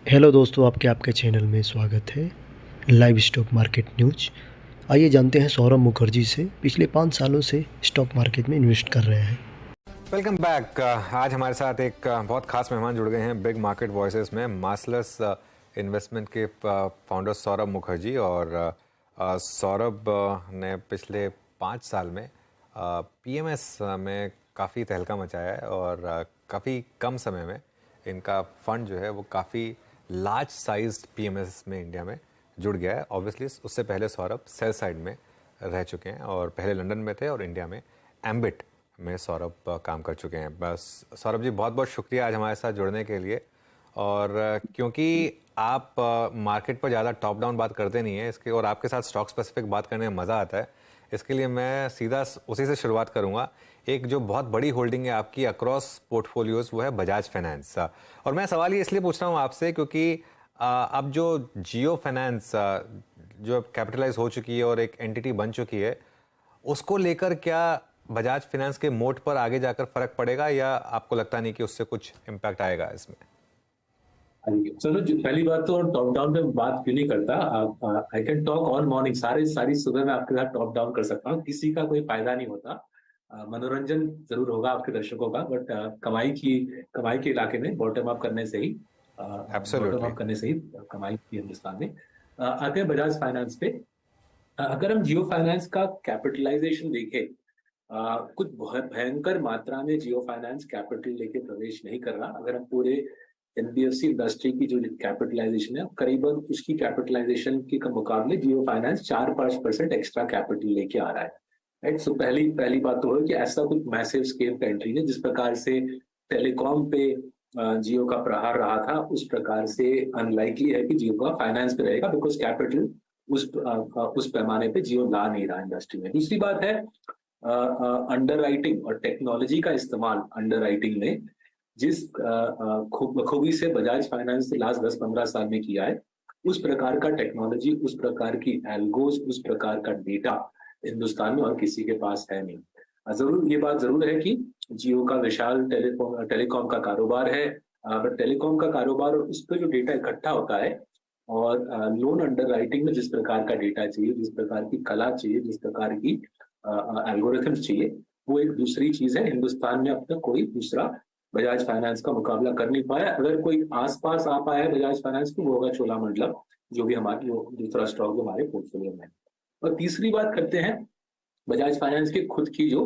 Hello दोस्तों, आपके आपके चैनल में स्वागत है। Live stock market news. आइए जानते हैं सौरभ मुखर्जी से। पिछले 5 सालों से स्टॉक मार्केट में इन्वेस्ट कर रहे हैं। Welcome back. आज हमारे साथ एक बहुत खास मेहमान जुड़ गए हैं बिग मार्केट वॉइसेस में। मार्सलस इन्वेस्टमेंट के फाउंडर सौरभ मुखर्जी। और सौरभ ने पिछले 5 साल में पीएमएस में काफ़ी तहलका मचाया है और काफ़ी कम समय में इनका फंड जो है वो काफ़ी लार्ज साइज्ड पीएमएस में इंडिया में जुड़ गया है। ऑब्वियसली उससे पहले सौरभ सेल साइड में रह चुके हैं और पहले लंदन में थे और इंडिया में एम्बिट में सौरभ काम कर चुके हैं। बस सौरभ जी, बहुत बहुत शुक्रिया आज हमारे साथ जुड़ने के लिए। और क्योंकि आप मार्केट पर ज़्यादा टॉप डाउन बात करते नहीं हैं इसके, और आपके साथ स्टॉक स्पेसिफिक बात करने में मज़ा आता है, इसके लिए मैं सीधा उसी से शुरुआत करूंगा। एक जो बहुत बड़ी होल्डिंग है आपकी अक्रॉस पोर्टफोलियोज, वो है बजाज फाइनेंस। और मैं सवाल ये इसलिए पूछ रहा हूँ आपसे क्योंकि अब जो जियो फाइनेंस जो कैपिटलाइज हो चुकी है और एक एंटिटी बन चुकी है, उसको लेकर क्या बजाज फाइनेंस के मोड पर आगे जाकर फर्क पड़ेगा, या आपको लगता नहीं कि उससे कुछ इम्पैक्ट आएगा इसमें? चलो पहली बात तो टॉप डाउन पे बात क्यों नहीं करता। I can talk all morning, सारी सुबह मैं आपके साथ टॉप डाउन कर सकता हूँ। किसी का कोई फायदा नहीं होता। मनोरंजन जरूर होगा आपके दर्शकों का, बट कमाई के इलाके में बॉटम अप करने से ही एब्सोल्युटली। कमाई की हिंदुस्तान में। आते हैं बजाज फाइनेंस पे। अगर हम जियो फाइनेंस का कैपिटलाइजेशन देखें, कुछ भयंकर मात्रा में जियो फाइनेंस कैपिटल लेके प्रवेश नहीं कर रहा। अगर हम पूरे एनबीएफसी इंडस्ट्री की जो कैपिटलाइजेशन है, करीबन उसकी कैपिटलाइजेशन के मुकाबले जियो फाइनेंस 4-5% एक्स्ट्रा कैपिटल लेके आ रहा है। राइट। सो पहली पहली बात तो है कि ऐसा कुछ मैसिव स्केल का एंट्री है। जिस प्रकार से टेलीकॉम पे जियो का प्रहार रहा था, उस प्रकार से अनलाइकली है कि जियो का फाइनेंस पे रहेगा, बिकॉज कैपिटल उस पैमाने पे जियो ला नहीं रहा इंडस्ट्री में। दूसरी बात है अंडर राइटिंग और टेक्नोलॉजी का इस्तेमाल अंडर राइटिंग में जिस खूबी से बजाज फाइनेंस ने लास्ट 10-15 साल में किया है, उस प्रकार का टेक्नोलॉजी, उस प्रकार की एल्गोज, उस प्रकार का डेटा हिंदुस्तान में और किसी के पास है नहीं। जरूर ये बात जरूर है कि जियो का विशाल टेलीकॉम का कारोबार है, बट टेलीकॉम का कारोबार और उस पर जो डेटा इकट्ठा होता है और लोन अंडर राइटिंग में जिस प्रकार का डेटा चाहिए, जिस प्रकार की कला चाहिए, जिस प्रकार की एल्गोरिथम्स चाहिए, वो एक दूसरी चीज है। हिंदुस्तान में अब तक कोई दूसरा बजाज फाइनेंस का मुकाबला कर नहीं पाया। अगर कोई आसपास आ पाया है बजाज फाइनेंस को, वो होगा चोलामंडलम, जो भी हमारी दूसरा स्टॉक जो हमारे पोर्टफोलियो में है। और तीसरी बात करते हैं बजाज फाइनेंस की खुद की जो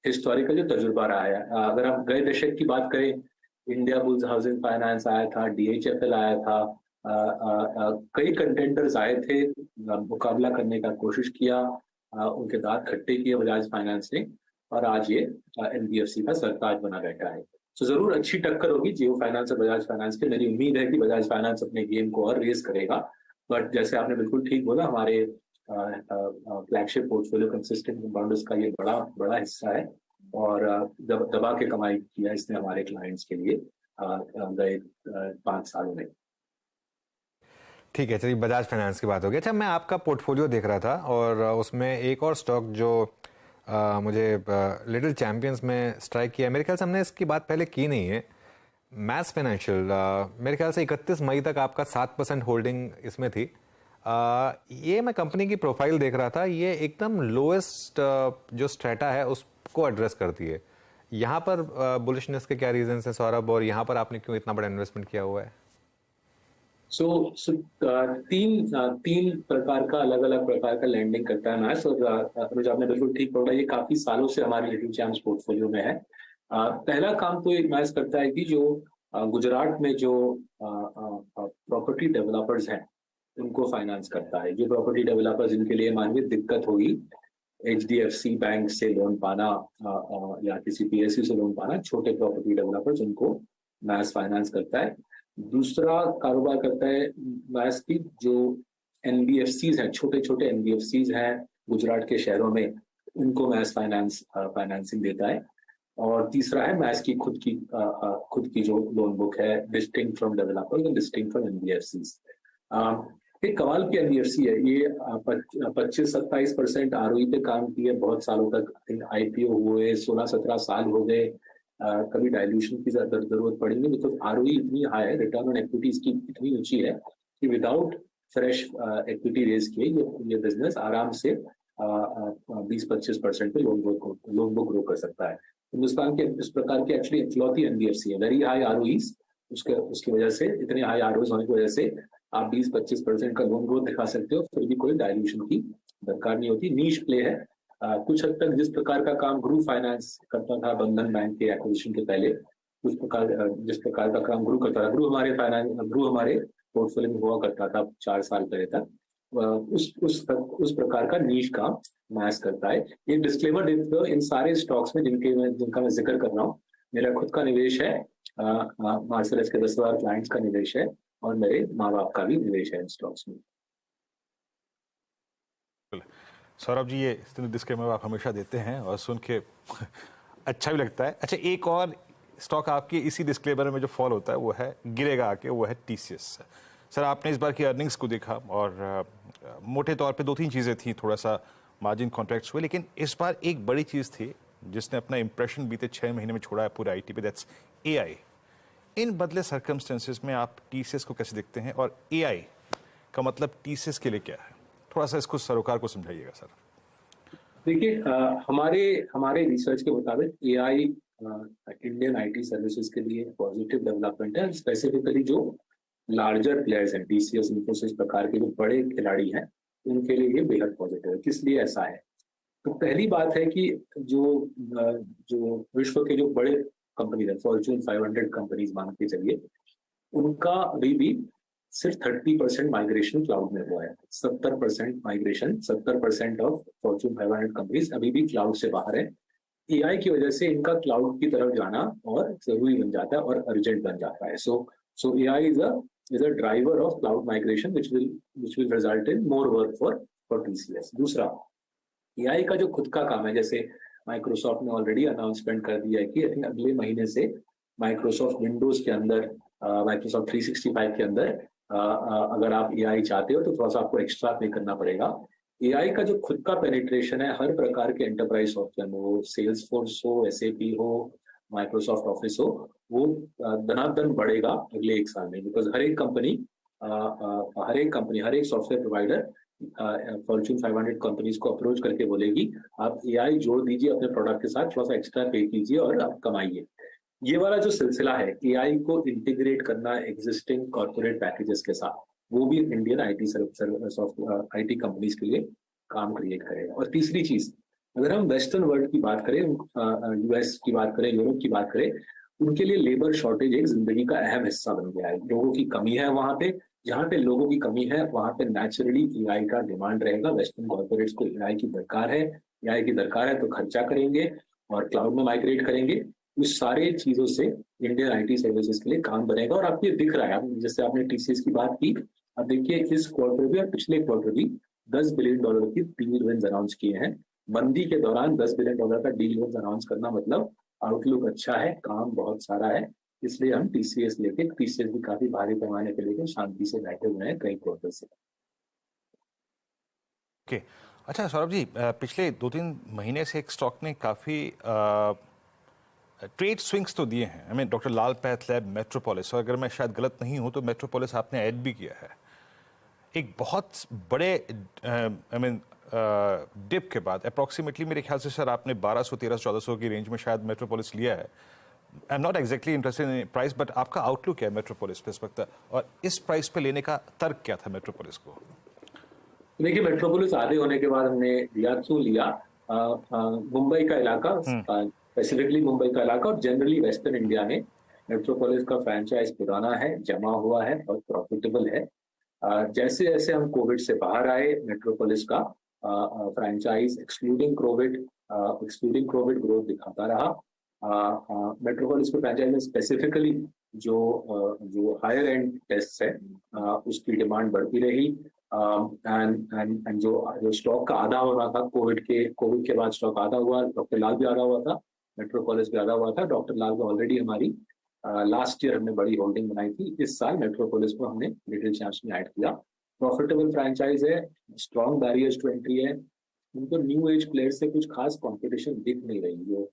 हिस्टोरिकल जो तजुर्बा रहा है। अगर हम गए दशक की बात करें, इंडिया बुल्स हाउसिंग फाइनेंस आया था, डीएचएफएल आया था, कई कंटेंडर्स आए थे, मुकाबला करने का कोशिश किया, उनके दांत खट्टे किए बजाज फाइनेंस ने, और आज ये एनबीएफसी का सरताज बना बैठा है। तो जरूर अच्छी टक्कर होगी जियो फाइनेंस और बजाज फाइनेंस की। मेरी उम्मीद है कि बजाज फाइनेंस अपने गेम को और रेस करेगा। बट जैसे आपने बिल्कुल ठीक बोला, हमारे फ्लैगशिप पोर्टफोलियो कंसिस्टेंट कंपाउंडर्स का ये बड़ा बड़ा हिस्सा है, और दबा के कमाई किया इसने हमारे क्लाइंट्स के लिए गए 5 सालों में। ठीक है, चलिए बजाज फाइनेंस की बात होगी। अच्छा, मैं आपका पोर्टफोलियो देख रहा था और उसमें एक और स्टॉक जो मुझे लिटिल चैंपियंस में स्ट्राइक किया, मेरे ख्याल से हमने इसकी बात पहले की नहीं है। मैस फाइनेंशियल, मेरे ख्याल से 31 मई तक आपका 7% होल्डिंग इसमें थी। ये मैं कंपनी की प्रोफाइल देख रहा था, ये एकदम लोएस्ट जो स्ट्रेटा है उसको एड्रेस करती है। यहाँ पर बुलिशनेस के क्या रीजंस हैं सौरभ, और यहाँ पर आपने क्यों इतना बड़ा इन्वेस्टमेंट किया हुआ है? तीन प्रकार का अलग अलग प्रकार का लैंडिंग करता है मैथ्स। और अनुज, आपने बिल्कुल ठीक पकड़ा, ये काफी सालों से हमारे लिटिल चैम्प्स पोर्टफोलियो में है। पहला काम तो एक मैथ्स करता है कि जो गुजरात में जो प्रॉपर्टी डेवलपर्स हैं उनको फाइनेंस करता है। जो प्रॉपर्टी डेवलपर्स जिनके लिए मानवीय दिक्कत होगी एचडीएफसी बैंक से लोन पाना या किसी पीएसयू से लोन पाना, छोटे प्रॉपर्टी डेवलपर्स, उनको मैथ्स फाइनेंस करता है। दूसरा कारोबार करता है मैथ्स की जो एनबीएफसीज हैं, छोटे छोटे एनबीएफसीज हैं गुजरात के शहरों में, उनको मैथ्स फाइनेंसिंग देता है। और तीसरा है मैथ्स की खुद की जो लोन बुक है, distinct from developers and distinct from NBFCs. एक कमाल की एनबीएफसी है ये। 25-27% आरओई पे काम किए बहुत सालों तक। आईपीओ हुए 16-17 साल हो गए, कभी डाइल्यूशन की जरूरत पड़ेगी, बिकॉज आरओई इतनी हाई है, रिटर्न ऑन इक्विटी इसकी इतनी ऊंची है कि विदाउट फ्रेश इक्विटी रेज किए ये बिजनेस आराम से 20-25% पे लोन बुक ग्रो कर सकता है। हिंदुस्तान के इस प्रकार की एक्चुअली इकलौती एनबीएफसी है, वेरी हाई आरओईज, उसकी वजह से, इतने हाई आरओईज होने की वजह से आप 20-25% का लोन ग्रोथ दिखा सकते हो, फिर भी कोई डाइल्यूशन की दरकार नहीं होती। नीश प्ले है। कुछ हद तक जिस प्रकार का काम ग्रू फाइनेंस करता था बंधन बैंक के एक्विजिशन के पहले, जिस प्रकार का काम ग्रू करता था, ग्रू हमारे पोर्टफोलियो में हुआ करता था 4 साल पहले तक, उस प्रकार का नीश काम मैच करता है। ये डिस्क्लेमर देते हो इन सारे स्टॉक्स में जिनका मैं जिक्र कर रहा हूँ, मेरा खुद का निवेश है, मार्सेलस के 10,000 क्लाइंट्स का निवेश है, और मेरे माँ बाप का भी निवेश है इन स्टॉक्स में। सौरभ जी, ये डिस्क्लेमर आप हमेशा देते हैं और सुन के अच्छा भी लगता है। अच्छा, एक और स्टॉक आपकी इसी डिस्क्लेमर में जो फॉल होता है वो है, गिरेगा आके, वो है टीसीएस। सर, आपने इस बार की अर्निंग्स को देखा और मोटे तौर पे 2-3 चीज़ें थी, थोड़ा सा मार्जिन कॉन्ट्रैक्ट्स हुए, लेकिन इस बार एक बड़ी चीज़ थी जिसने अपना इंप्रेशन बीते 6 महीने में छोड़ा है पूरे आईटी पे, दैट्स एआई। इन बदले सर्कमस्टेंसेस में आप टीसीएस को कैसे देखते हैं, और एआई का मतलब टीसीएस के लिए क्या है? थोड़ा सा इसको सरोकार को समझाइएगा सर। देखिए, हमारे रिसर्च के मुताबिक एआई इंडियन आईटी सर्विसेज के लिए पॉजिटिव डेवलपमेंट है। स्पेसिफिकली जो लार्जर प्लेयर्स हैं, टीसीएस, इन्फोसिस प्रकार के जो बड़े खिलाड़ी हैं, उनके लिए ये बेहद पॉजिटिव है। किस लिए ऐसा है? तो पहली बात है कि जो विश्व के जो बड़े कंपनीज हैं, फॉर्च्यून 500 कंपनीज मान के चलिए, उनका अभी भी सिर्फ 30% माइग्रेशन क्लाउड में हुआ है। 70% माइग्रेशन, 70% ऑफ फॉर्च्यून 500 कंपनीज अभी भी क्लाउड से बाहर है। एआई की वजह से इनका क्लाउड की तरफ जाना और जरूरी बन जाता है और अर्जेंट बन जाता है। सो AI is a driver of cloud migration which will result in more work for TCS. दूसरा, एआई का जो खुद का काम है, जैसे माइक्रोसॉफ्ट ने ऑलरेडी अनाउंसमेंट कर दिया है कि अगले महीने से माइक्रोसॉफ्ट विंडोज के अंदर, माइक्रोसॉफ्ट 365 के अंदर अगर आप एआई चाहते हो तो थोड़ा सा आपको एक्स्ट्रा पे करना पड़ेगा। एआई का जो खुद का पेनिट्रेशन है हर प्रकार के एंटरप्राइज सॉफ्टवेयर में, वो सेल्स फोर्स हो, एसएपी हो, माइक्रोसॉफ्ट ऑफिस हो, वो धनाधन बढ़ेगा अगले 1 साल में, बिकॉज हर एक कंपनी, हर एक सॉफ्टवेयर प्रोवाइडर फॉर्च्यून 500 कंपनीज को अप्रोच करके बोलेगी आप एआई जोड़ दीजिए अपने प्रोडक्ट के साथ, थोड़ा सा एक्स्ट्रा पे कीजिए और आप कमाइए। ये वाला जो सिलसिला है एआई को इंटीग्रेट करना एग्जिस्टिंग कॉर्पोरेट पैकेजेस के साथ, वो भी इंडियन आईटी कंपनीज के लिए काम क्रिएट करेगा। और तीसरी चीज, अगर हम वेस्टर्न वर्ल्ड की बात करें, यूएस की बात करें, यूरोप की बात करें, उनके लिए लेबर शॉर्टेज एक जिंदगी का अहम हिस्सा बन गया है। लोगों की कमी है वहां पे, जहां पे लोगों की कमी है वहां पे नेचुरली एआई का डिमांड रहेगा। वेस्टर्न कॉर्पोरेट्स को एआई की दरकार है, एआई की दरकार है तो खर्चा करेंगे और क्लाउड में माइग्रेट करेंगे। उस सारे चीजों से इंडियन आईटी सर्विसेज के लिए काम बनेगा। और आपको ये दिख रहा है, जैसे आपने टीसीएस की बात की, अब देखिए इस क्वार्टर भी और पिछले क्वार्टर भी $10 बिलियन की डील विंस अनाउंस किए हैं। मंदी के दौरान $10 बिलियन का डील विंस अनाउंस करना मतलब आउटलुक अच्छा है, काम बहुत सारा है, इसलिए हम टीसीएस भी काफी भारी पैमाने पे लेकर शांति से बैठे हुए हैं कई क्वार्टर से। ओके, अच्छा सौरभ जी, पिछले 2-3 महीने से एक स्टॉक ने काफ़ी ट्रेड स्विंग्स तो दिए हैं। हमें डॉक्टर लाल पैथलैब, मेट्रोपोलिस, और अगर मैं शायद गलत नहीं हूं तो मेट्रोपोलिस आपने ऐड भी किया है। एक बहुत बड़े डिप के बाद अप्रॉक्सीमेटली मेरे ख्याल से सर आपने 1200, 1300, 1400 की रेंज में शायद मेट्रोपोलिस लिया है। I am not exactly interested in price, but आपका आउटलुक क्या है मेट्रोपोलिस पे इस वक्त, और इस प्राइस पे लेने का तर्क क्या था मेट्रोपोलिस को? देखिए, मेट्रोपोलिस आधे होने के बाद हमने लिया, क्यों लिया? मुंबई का इलाका, स्पेसिफिकली मुंबई का इलाका और जनरली वेस्टर्न इंडिया में मेट्रोपोलिस का फ्रैंचाइज पुराना है, जमा हुआ है और प्रॉफिटेबल है। जैसे जैसे हम कोविड से बाहर आए, मेट्रोपोलिस का फ्रैंचाइज एक्सक्लूडिंग कोविड ग्रोथ दिखाता रहा। मेट्रोपोलिस के फ्रैंचाइज में स्पेसिफिकली जो हायर एंड टेस्ट है उसकी डिमांड बढ़ती रही। एंड जो स्टॉक का आधा हो रहा था कोविड के बाद स्टॉक आधा हुआ। डॉक्टर लाल भी आधा हुआ था, मेट्रोपोलिस भी आधा हुआ था। डॉक्टर लाल को ऑलरेडी हमारी लास्ट ईयर हमने बड़ी होल्डिंग बनाई थी, इस साल मेट्रोपोलिस को हमने लिटिल चैम्प्स में ऐड किया। प्रॉफिटेबल फ्रैंचाइज है, स्ट्रॉन्ग बैरियर्स टू एंट्री है, उनको न्यू एज प्लेयर से कुछ खास कंपटीशन दिख नहीं रही। जो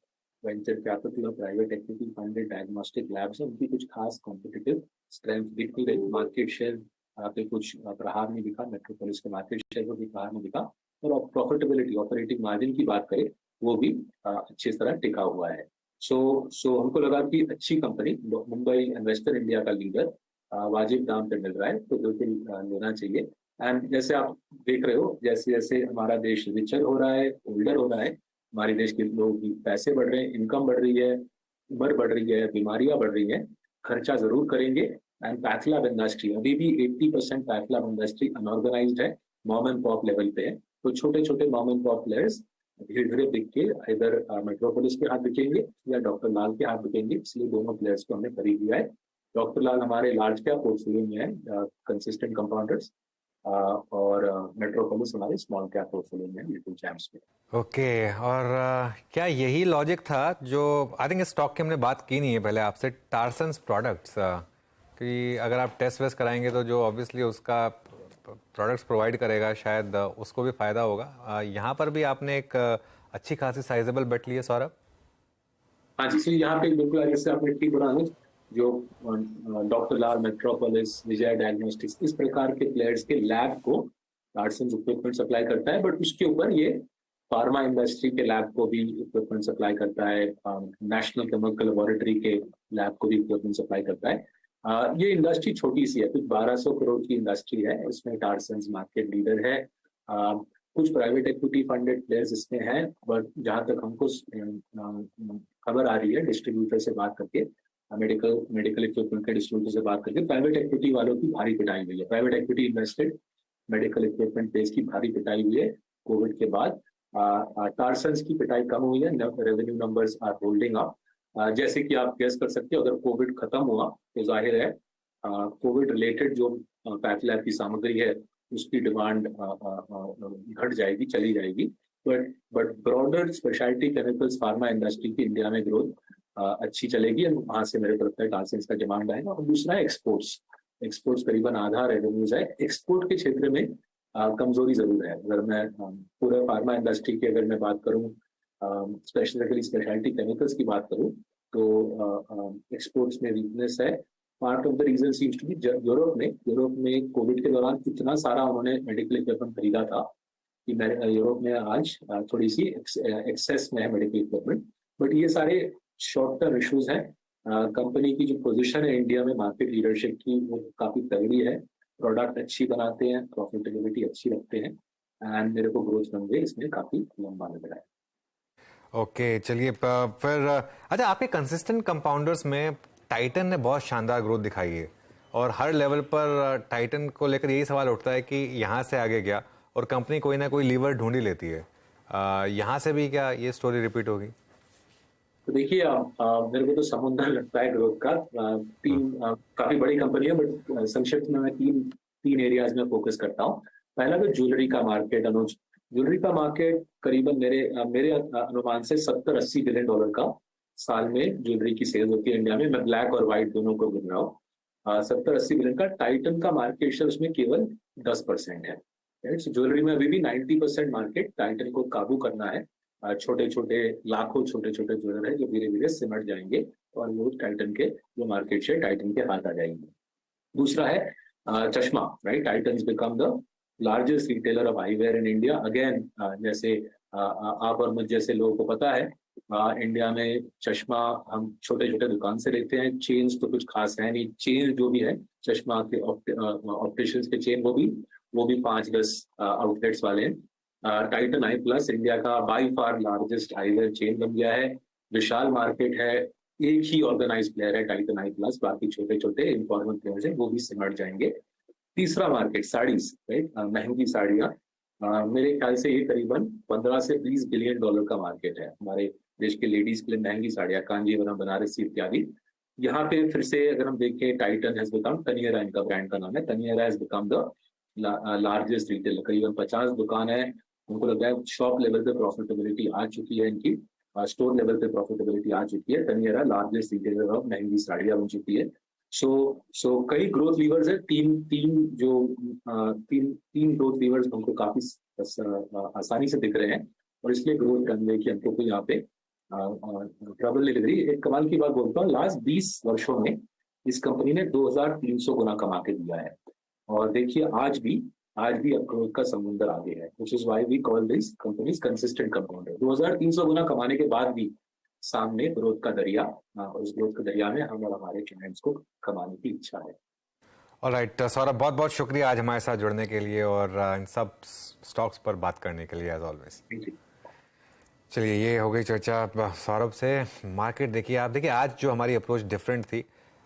वेंचर कैपिटल और private equity funded diagnostic labs हैं, उनकी कुछ खास कॉम्पिटिटिव स्ट्रेंथ दिख नहीं रही। मार्केट शेयर पे कुछ प्रहार नहीं दिखा, मेट्रोपोलिस के मार्केट शेयर को भी प्रहार नहीं दिखा। और प्रॉफिटेबिलिटी, ऑपरेटिंग मार्जिन की बात करें, वो भी अच्छी तरह टिका हुआ है। सो हमको लगा कि अच्छी कंपनी, मुंबई इन्वेस्टर इंडिया का लीडर वाजिब दाम पे मिल रहा है, तो बिल्कुल लेना चाहिए। एंड जैसे आप देख रहे हो, जैसे जैसे हमारा देश रिचर हो रहा है, ओल्डर हो रहा है, हमारे देश के लोगों की पैसे बढ़ रहे हैं, इनकम बढ़ रही है, उम्र बढ़ रही है, बीमारियां बढ़ रही हैं, खर्चा जरूर करेंगे। एंड पैथलैब इंडस्ट्री, अभी भी 80% पैथलैब इंडस्ट्री अनऑर्गेनाइज्ड है, मॉम एंड पॉप लेवल पे है। तो छोटे छोटे मॉम एंड पॉप प्लेयर्स धीरे धीरे दिख के इधर मेट्रोपोलिस के हाथ दिखेंगे या डॉक्टर लाल के हाथ दिखेंगे, इसलिए दोनों प्लेयर्स को हमने खरीद लिया है। डॉक्टर लाल हमारे लार्ज कैप पोर्टफोलियो में है, कंसिस्टेंट कंपाउंडर्स, और मेट्रोपोलिस हमारे स्मॉल कैप पोर्टफोलियो में, लिटिल चैम्प्स में। ओके, और क्या यही लॉजिक था जो आई थिंक इस स्टॉक की हमने बात की नहीं है पहले आपसे, टार्सन्स प्रोडक्ट्स, कि अगर आप टेस्ट वेस्ट कराएंगे तो जो ऑब्वियसली उसका प्रोडक्ट्स प्रोवाइड करेगा शायद उसको भी फायदा होगा। यहाँ पर भी आपने एक अच्छी खासी साइजेबल बेट ली है सौरभ। हाँ जी, यहाँ पे बिल्कुल जैसे आपने ठीक बोला, जो डॉक्टर लाल, मेट्रोपोलिस, विजय डायग्नोस्टिक्स, इस प्रकार के प्लेयर्स के लैब को टार्सन इक्विपमेंट सप्लाई करता है, बट उसके ऊपर ये फार्मा इंडस्ट्री के लैब को भी इक्विपमेंट सप्लाई करता है, नेशनल केमिकल लेबोरेटरी के लैब को भी इक्विपमेंट सप्लाई करता है। ये इंडस्ट्री छोटी सी है, कुछ 1200 करोड़ की इंडस्ट्री है, इसमें टार्सन मार्केट लीडर है। कुछ प्राइवेट इक्विटी फंडेड प्लेयर्स इसमें हैं, बट जहां तक हमको खबर आ रही है डिस्ट्रीब्यूटर से बात करके, मेडिकल इक्विपमेंट के डिस्ट्रीब्यूटर से बात करके, प्राइवेट इक्विटी वालों की भारी पिटाई हुई है। Private equity invested medical equipment base की भारी पिटाई हुई है कोविड के बाद। टार्सन्स की पिटाई कम हुई है, revenue numbers are holding up. जैसे कि आप गेस कर सकते हो, अगर कोविड खत्म हुआ तो जाहिर है कोविड रिलेटेड जो पैथलैब की सामग्री है उसकी डिमांड घट जाएगी, चली जाएगी। But broader speciality chemicals pharma industry की इंडिया में ग्रोथ अच्छी चलेगी, वहां से मेरे को लगता है टार्सन्स का डिमांड आएगा। और दूसरा है एक्सपोर्ट्स करीबन आधा रेवेन्यूज है। एक्सपोर्ट के क्षेत्र में कमजोरी जरूर है। अगर मैं पूरे फार्मा इंडस्ट्री की अगर मैं बात करूं, स्पेशलिटी केमिकल्स की बात करूं, तो एक्सपोर्ट्स में वीकनेस है। Part of the region seems to be Europe में कोविड के दौरान इतना सारा उन्होंने मेडिकल इक्विपमेंट खरीदा था कि यूरोप में आज थोड़ी सी एक्सेस में है मेडिकल इक्विपमेंट। बट ये सारे शॉर्ट टर्म इश्यूज हैं। कंपनी की जो पोजीशन है इंडिया में मार्केट लीडरशिप की, वो काफी तगड़ी है, प्रोडक्ट अच्छी बनाते हैं, प्रॉफिटेबिलिटी अच्छी रखते हैं, एंड मेरे को ग्रोथ रनवे इसमें काफी लंबा लग रहा है। ओके, चलिए फिर अच्छा, आपके कंसिस्टेंट कंपाउंडर्स में टाइटन ने बहुत शानदार ग्रोथ दिखाई है, और हर लेवल पर टाइटन को लेकर यही सवाल उठता है कि यहाँ से आगे क्या, और कंपनी कोई ना कोई लीवर ढूंढ ही लेती है। यहाँ से भी क्या ये स्टोरी रिपीट होगी? तो देखिए, मेरे को तो समुद्र लगता है ग्रोथ का। काफी बड़ी कंपनी है, बट संक्षिप्त में मैं तीन एरियाज में फोकस करता हूँ। पहला तो ज्वेलरी का मार्केट। अनुज, ज्वेलरी का मार्केट करीबन मेरे अनुमान से 70-80 बिलियन डॉलर का साल में ज्वेलरी की सेल होती है इंडिया में। मैं ब्लैक और व्हाइट दोनों को गिन रहा हूँ। 70-80 बिलियन का टाइटन का मार्केट शेयर उसमें केवल 10% है। ज्वेलरी में अभी भी 90% मार्केट टाइटन को काबू करना है। छोटे छोटे लाखों छोटे छोटे ज्वेलर है जो धीरे धीरे सिमट जाएंगे, और वो टाइटन के जो मार्केट शेयर टाइटन के हाथ आ जाएंगे। दूसरा है चश्मा, right. Titan become the largest retailer of eyewear in India. Again, जैसे आप और मुझ जैसे लोगों को पता है, इंडिया में चश्मा हम छोटे छोटे दुकान से लेते हैं। चेन्स तो कुछ खास है नहीं। चेन जो भी है चश्मा के ऑप्टिशियंस के चेन, वो भी 5-10 आउटलेट्स वाले हैं। टाइटन आई प्लस इंडिया का by far largest eyewear chain बन गया है। विशाल मार्केट है, एक ही ऑर्गेनाइज प्लेयर है टाइटन आई प्लस, बाकी छोटे छोटे इनफॉर्मल प्लेयर्स हैं, वो भी सिमट जाएंगे। तीसरा मार्केट साड़ीज, राइट। महंगी साड़ियाँ, मेरे ख्याल से ये करीबन 15 से 20 बिलियन डॉलर का मार्केट है हमारे देश के लेडीज के लिए। महंगी साड़ियाँ, कांजीवरम, बनारसी इत्यादि। यहाँ पे फिर से अगर हम देखें, टाइटन हैज बिकम, तनियरा इनका ब्रांड का नाम है, Taneira has become the largest retailer. करीबन 50 दुकान है। उनको लगता है शॉप लेवल पे प्रॉफिटेबिलिटी आ चुकी है इनकी, स्टोर लेवल पे प्रॉफिटेबिलिटी आ चुकी है। तनियरा लार्जेस्ट रिटेलर ऑफ महंगी साड़ियाँ बन चुकी है। सो कई ग्रोथ लीवर्स है। तीन ग्रोथ लीवर्स हमको काफी आसानी से दिख रहे हैं, और इसलिए ग्रोथ रनवे की हमको यहाँ पे ट्रबल नहीं लग रही। एक कमाल की बात बोलता हूँ, लास्ट 20 वर्षों में इस कंपनी ने 2300 गुना कमा के दिया है। और देखिए आज भी अब ग्रोथ का समुंदर आगे है, which is why we call this companies consistent compounder. 2300 गुना कमाने के बाद भी सामने ग्रोथ का दरिया, और उस ग्रोथ के दरिया में हम और हमारे क्लाइंट्स को कमाने की इच्छा है। ऑलराइट सौरभ, बहुत बहुत शुक्रिया आज हमारे साथ जुड़ने के लिए और इन सब स्टॉक्स पर बात करने के लिए एज ऑलवेज। चलिए, ये हो गई चर्चा सौरभ से। मार्केट देखिए, आप देखिए आज जो हमारी अप्रोच डिफरेंट थी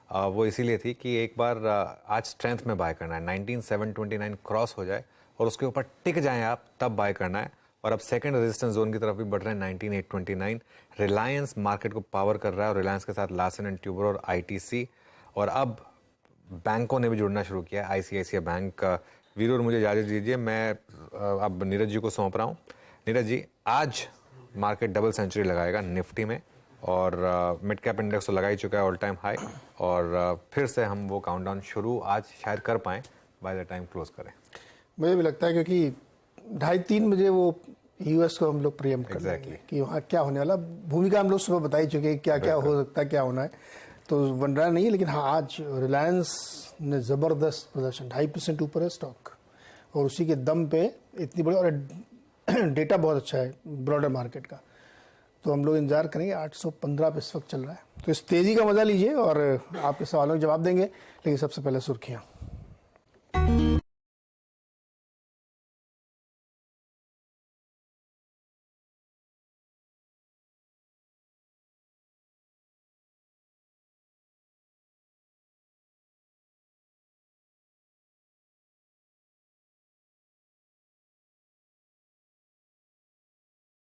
वो इसीलिए थी कि एक बार आज स्ट्रेंथ में बाय करना है, 19729 क्रॉस हो जाए और उसके ऊपर टिक जाएं आप, तब बाय करना है। और अब सेकंड रेजिस्टेंस जोन की तरफ भी बढ़ रहे हैं 19829। रिलायंस मार्केट को पावर कर रहा है और रिलायंस के साथ लार्सन एंड ट्यूबर और आईटीसी, और अब बैंकों ने भी जुड़ना शुरू किया है, आईसीआईसीआई बैंक। वीरू और मुझे इजाज़त दीजिए, मैं अब नीरज जी को सौंप रहा हूँ। नीरज जी, आज मार्केट डबल सेंचुरी लगाएगा निफ्टी में और मिड कैप इंडेक्स तो लगा ही चुका है ऑल टाइम हाई, और फिर से हम वो काउंटडाउन शुरू आज शायद कर पाएँ, बाय द टाइम क्लोज करें। मुझे भी लगता है क्योंकि 2:30-3 बजे वो यूएस को हम लोग प्रीएम्प्ट कर देंगे कि वहाँ क्या होने वाला। भूमिका हम लोग सुबह बता ही चुके हैं क्या क्या हो सकता है, क्या होना है, तो बन रहा नहीं है। लेकिन हाँ, आज रिलायंस ने ज़बरदस्त प्रदर्शन, 2.5% ऊपर है स्टॉक, और उसी के दम पे इतनी बड़ी, और डेटा बहुत अच्छा है ब्रॉडर मार्केट का, तो हम लोग इंतजार करेंगे। 815 पे इस वक्त चल रहा है, तो इस तेज़ी का मजा लीजिए और आपके सवालों के जवाब देंगे। लेकिन सबसे पहले सुर्खियाँ।